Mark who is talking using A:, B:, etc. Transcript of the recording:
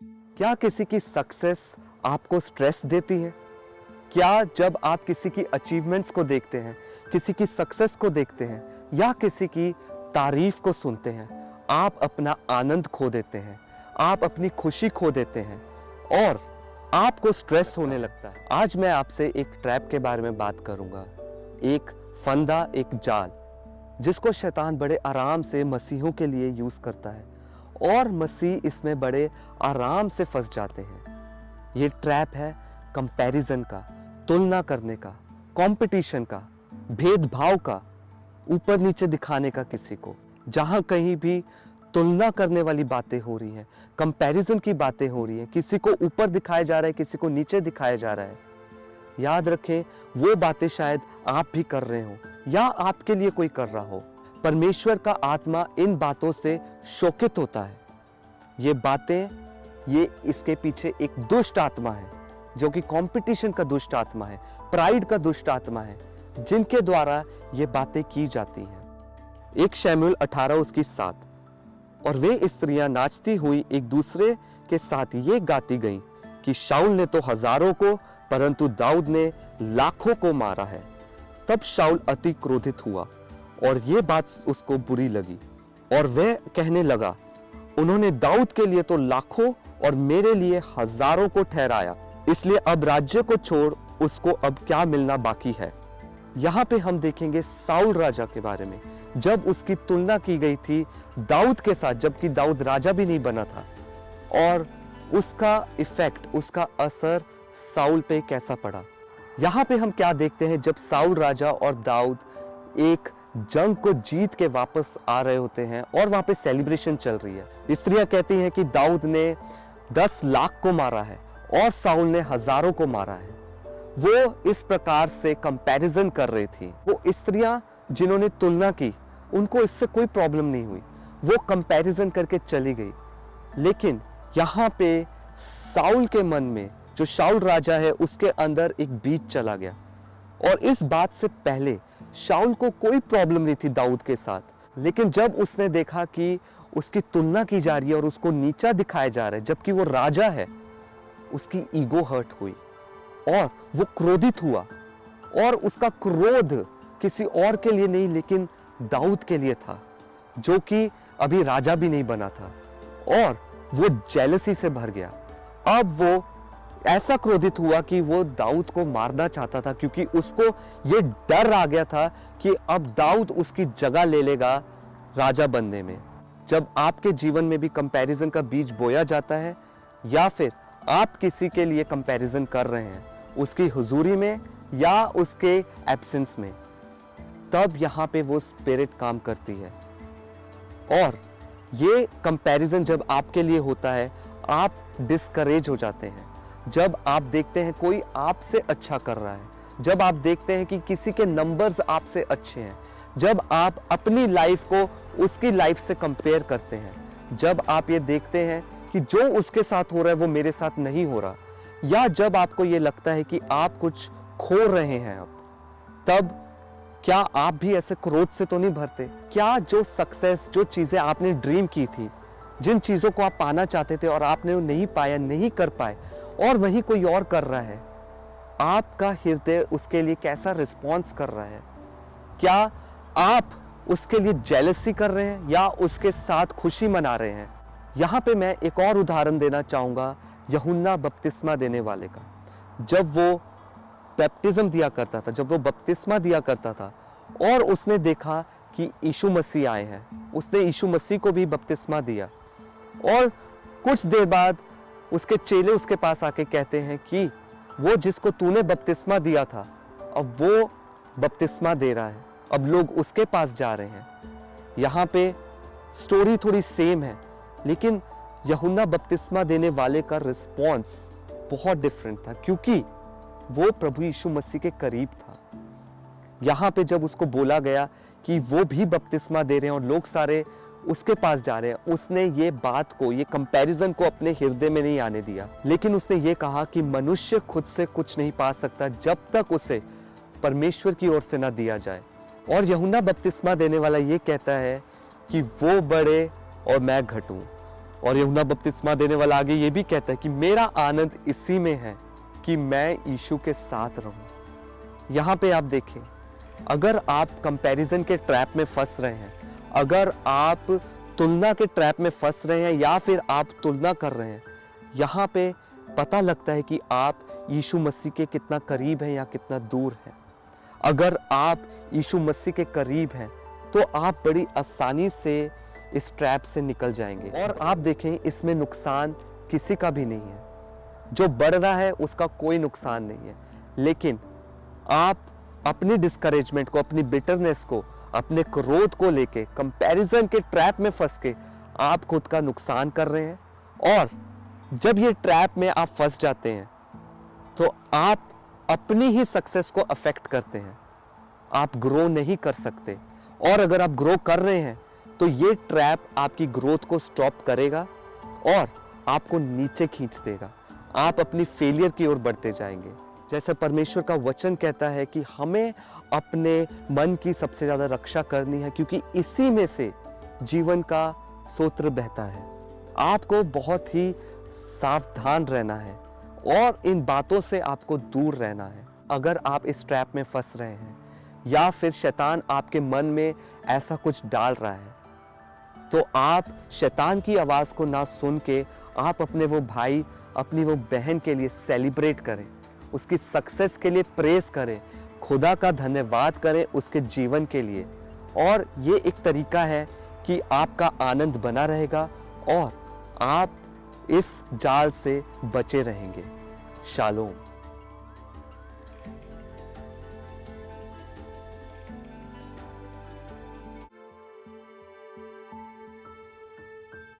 A: क्या किसी की सक्सेस आपको स्ट्रेस देती है? क्या जब आप किसी की अचीवमेंट्स को देखते हैं, किसी की सक्सेस को देखते हैं या किसी की तारीफ को सुनते हैं, आप अपना आनंद खो देते हैं, आप अपनी खुशी खो देते हैं और आपको स्ट्रेस होने लगता है? आज मैं आपसे एक ट्रैप के बारे में बात करूंगा। एक फंदा, एक जाल जिसको शैतान बड़े आराम से मसीहों के लिए यूज करता है और मसीह इसमें बड़े आराम से फंस जाते हैं। ये ट्रैप है कंपैरिजन का, तुलना करने का, कंपटीशन का, भेदभाव का, ऊपर नीचे दिखाने का किसी को। जहां कहीं भी तुलना करने वाली बातें हो रही हैं, कंपैरिजन की बातें हो रही हैं, किसी को ऊपर दिखाया जा रहा है, किसी को नीचे दिखाया जा रहा है, याद रखें वो बातें शायद आप भी कर रहे हो या आपके लिए कोई कर रहा हो। परमेश्वर का आत्मा इन बातों से शोकित होता है। ये बातें, ये इसके पीछे एक दुष्ट आत्मा है जो कि कंपटीशन का दुष्ट आत्मा है, प्राइड का दुष्ट आत्मा है, जिनके द्वारा ये बातें की जाती हैं। 1 शमूएल 18:7 और वे स्त्रियां नाचती हुई एक दूसरे के साथ ये गाती गईं कि शाऊल ने तो हजारों को परंतु दाऊद ने लाखों को मारा है। तब शाऊल अति क्रोधित हुआ और ये बात उसको बुरी लगी और वह कहने लगा, उन्होंने दाऊद के लिए तो लाखों और मेरे लिए हजारों को ठहराया, इसलिए अब राज्य को छोड़ उसको अब क्या मिलना बाकी है। यहाँ पे हम देखेंगे साउल राजा के बारे में, जब उसकी तुलना की गई थी दाऊद के साथ, जबकि दाऊद राजा भी नहीं बना था, और उसका इफेक्ट, उसका असर साउल पे कैसा पड़ा। यहाँ पे हम क्या देखते हैं, जब साउल राजा और दाऊद एक जंग को जीत के वापस आ रहे होते हैं और वहां पे सेलिब्रेशन चल रही है। स्त्रियां कहती हैं कि दाऊद ने 10 लाख को मारा है और साउल ने हजारों को मारा है। वो इस प्रकार से कंपैरिजन कर रही थी। वो स्त्रियां जिन्होंने तुलना की, उनको इससे कोई प्रॉब्लम नहीं हुई, वो कंपैरिजन करके चली गई। लेकिन यहाँ पे साउल के मन में, जो शाऊल राजा है, उसके अंदर एक बीज चला गया और इस बात से पहले शाऊल को कोई प्रॉब्लम नहीं थी दाऊद के साथ। लेकिन जब उसने देखा कि उसकी तुलना की जा रही है और उसको नीचा दिखाया जा रहा है जबकि वो राजा है, उसकी ईगो हर्ट हुई और वो क्रोधित हुआ और उसका क्रोध किसी और के लिए नहीं लेकिन दाऊद के लिए था, जो कि अभी राजा भी नहीं बना था, और वो जेलसी से भर गया। अब वो ऐसा क्रोधित हुआ कि वो दाऊद को मारना चाहता था, क्योंकि उसको ये डर आ गया था कि अब दाऊद उसकी जगह ले लेगा राजा बनने में। जब आपके जीवन में भी कंपैरिजन का बीज बोया जाता है या फिर आप किसी के लिए कंपैरिजन कर रहे हैं, उसकी हुजूरी में या उसके एब्सेंस में, तब यहाँ पे वो स्पिरिट काम करती है। और ये कंपैरिजन जब आपके लिए होता है, आप डिस्करेज हो जाते हैं। जब आप देखते हैं कोई आपसे अच्छा कर रहा है, जब आप देखते हैं कि किसी के नंबर्स आपसे अच्छे हैं, जब आप अपनी लाइफ को उसकी लाइफ से कंपेयर करते हैं, जब आप ये देखते हैं कि जो उसके साथ हो रहा है वो मेरे साथ नहीं हो रहा, या जब आपको ये लगता है कि आप कुछ खो रहे हैं अब, तब क्या आप भी ऐसे क्रोध से तो नहीं भरते? क्या जो सक्सेस, जो चीजें आपने ड्रीम की थी, जिन चीजों को आप पाना चाहते थे और आपने वो नहीं पाया, नहीं कर पाए, और वही कोई और कर रहा है, आपका हृदय उसके लिए कैसा रिस्पॉन्स कर रहा है? क्या आप उसके लिए जेलसी कर रहे हैं या उसके साथ खुशी मना रहे हैं? यहाँ पे मैं एक और उदाहरण देना चाहूँगा यूहन्ना बपतिस्मा देने वाले का। जब वो बैप्टिज्म दिया करता था, जब वो बपतिस्मा दिया करता था और उसने देखा कि यीशु मसीह आए हैं, उसने यीशु मसीह को भी बपतिस्मा दिया, और कुछ देर बाद उसके चेले उसके पास आके कहते हैं कि वो जिसको तूने बपतिस्मा दिया था, अब वो बपतिस्मा दे रहा है, अब लोग उसके पास जा रहे हैं। यहाँ पे स्टोरी थोड़ी सेम है, लेकिन यूहन्ना बपतिस्मा देने वाले का रिस्पॉन्स बहुत डिफरेंट था, क्योंकि वो प्रभु यीशु मसीह के करीब था। यहाँ पे जब उसको बोला गया कि वो भी बपतिस्मा दे रहे हैं और लोग सारे उसके पास जा रहे हैं, उसने ये बात को, ये कंपैरिजन को अपने हृदय में नहीं आने दिया, लेकिन उसने ये कहा कि मनुष्य खुद से कुछ नहीं पा सकता जब तक उसे परमेश्वर की ओर से ना दिया जाए। और यूहन्ना बपतिस्मा देने वाला ये कहता है कि वो बढ़े और मैं घटूं, और यूहन्ना बपतिस्मा देने वाला आगे ये भी कहता है कि मेरा आनंद इसी में है कि मैं यीशु के साथ रहूं। यहाँ पे आप देखें, अगर आप कंपैरिजन के ट्रैप में फंस रहे हैं, अगर आप तुलना के ट्रैप में फंस रहे हैं या फिर आप तुलना कर रहे हैं, यहाँ पे पता लगता है कि आप यीशु मसीह के कितना करीब हैं या कितना दूर हैं। अगर आप यीशु मसीह के करीब हैं तो आप बड़ी आसानी से इस ट्रैप से निकल जाएंगे। और आप देखें, इसमें नुकसान किसी का भी नहीं है। जो बढ़ रहा है उसका कोई नुकसान नहीं है, लेकिन आप अपनी डिस्करेजमेंट को, अपनी बिटरनेस को, अपने क्रोध को लेके कंपैरिजन के ट्रैप में फंस के आप खुद का नुकसान कर रहे हैं। और जब ये ट्रैप में आप फंस जाते हैं तो आप अपनी ही सक्सेस को अफेक्ट करते हैं, आप ग्रो नहीं कर सकते। और अगर आप ग्रो कर रहे हैं तो ये ट्रैप आपकी ग्रोथ को स्टॉप करेगा और आपको नीचे खींच देगा, आप अपनी फेलियर की ओर बढ़ते जाएंगे। जैसे परमेश्वर का वचन कहता है कि हमें अपने मन की सबसे ज़्यादा रक्षा करनी है, क्योंकि इसी में से जीवन का स्रोत बहता है। आपको बहुत ही सावधान रहना है और इन बातों से आपको दूर रहना है। अगर आप इस ट्रैप में फंस रहे हैं या फिर शैतान आपके मन में ऐसा कुछ डाल रहा है, तो आप शैतान की आवाज़ को ना सुन के आप अपने वो भाई, अपनी वो बहन के लिए सेलिब्रेट करें, उसकी सक्सेस के लिए प्रेज करें, खुदा का धन्यवाद करें उसके जीवन के लिए। और ये एक तरीका है कि आपका आनंद बना रहेगा और आप इस जाल से बचे रहेंगे। शालोम।